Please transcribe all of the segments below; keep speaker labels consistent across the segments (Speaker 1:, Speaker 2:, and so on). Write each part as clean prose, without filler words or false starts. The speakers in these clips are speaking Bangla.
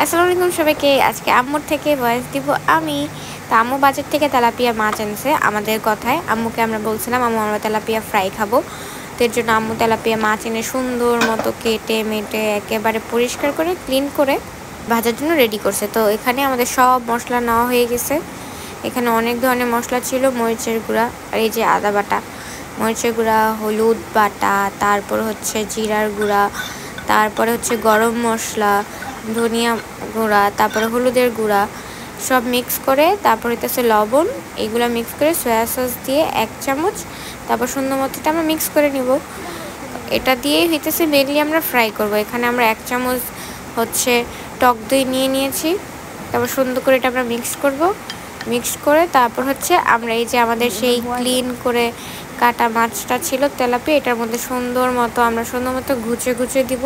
Speaker 1: আসসালামু আলাইকুম সবাইকে। আজকে আম্মুর থেকে ভয়েস দিব আমি। তো আম্মু বাজার থেকে তেলাপিয়া মাছ আনছে আমাদের কথায়। আম্মুকে আমরা বলছিলাম আম্মু আমরা তেলাপিয়া ফ্রাই খাবো। তো এর জন্য আম্মু তেলাপিয়া মাছ এনে সুন্দর মতো কেটে মেটে একেবারে পরিষ্কার করে ক্লিন করে ভাজার জন্য রেডি করছে। তো এখানে আমাদের সব মশলা নেওয়া হয়ে গেছে। এখানে অনেক ধরনের মশলা ছিল, মরিচের গুঁড়া আর এই যে আদা বাটা, মরিচের গুঁড়া, হলুদ বাটা, তারপর হচ্ছে জিরার গুঁড়া, তারপরে হচ্ছে গরম মশলা, ধনিয়া গুঁড়া, তারপরে হলুদের গুঁড়া সব মিক্স করে, তারপর হইতেছে লবণ, এগুলো মিক্স করে সয়া সস দিয়ে 1 চামচ, তারপর সুন্দর মতো এটা আমরা মিক্স করে নিব। এটা দিয়ে হইতেছে মেনলি আমরা ফ্রাই করব। এখানে আমরা 1 চামচ হচ্ছে টক দই নিয়ে নিয়েছি। তারপর সুন্দর করে এটা আমরা মিক্স করব। মিক্স করে তারপর হচ্ছে আমরা এই যে আমাদের সেই ক্লিন করে কাটা মাছটা ছিল তেলাপিয়া, এটার মধ্যে সুন্দর মতো ঘুচে দিব,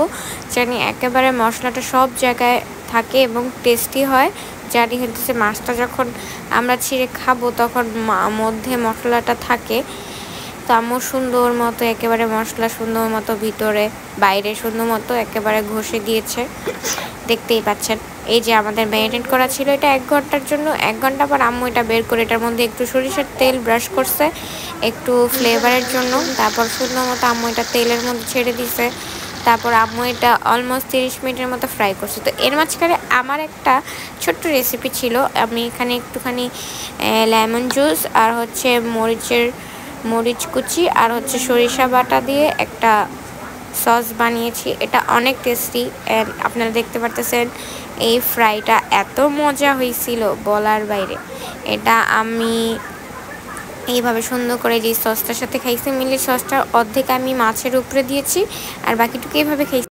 Speaker 1: জানি একেবারে মশলাটা সব জায়গায় থাকে এবং টেস্টি হয়। জানি হচ্ছে মাছটা যখন আমরা ছিঁড়ে খাবো তখন মধ্যে মশলাটা থাকে। তো আম্মু সুন্দর মতো একেবারে মশলা সুন্দর মতো ভিতরে বাইরে সুন্দর মতো একেবারে ঘষে দিয়েছে, দেখতেই পাচ্ছেন। এই যে আমাদের ম্যারিনেট করা ছিল এটা 1 ঘন্টার জন্য। 1 ঘন্টা পর আম্মু এটা বের করে এটার মধ্যে একটু সরিষার তেল ব্রাশ করছে একটু ফ্লেভারের জন্য। তারপর সুন্দর মতো আম্মু এটা তেলের মধ্যে ছেড়ে দিছে। তারপর আম্মু এটা অলমোস্ট 30 মিনিটের মতো ফ্রাই করছে। তো এর মাঝখানে আমার একটা ছোট্ট রেসিপি ছিল। আমি এখানে একটুখানি লেমন জুস আর হচ্ছে মরিচ কুচি আর হচ্ছে সরিষা বাটা দিয়ে একটা সস বানিয়েছি। এটা অনেক টেস্টি। আপনারা দেখতে পারতেছেন এই ফ্রাইটা এত মজা হয়েছিল বলার বাইরে। এটা আমি এইভাবে সুন্দর করে যে সসটার সাথে খাইছি, মিলি সসটার অর্ধেক আমি মাছের উপরে দিয়েছি আর বাকিটুকু এইভাবে খাইছি।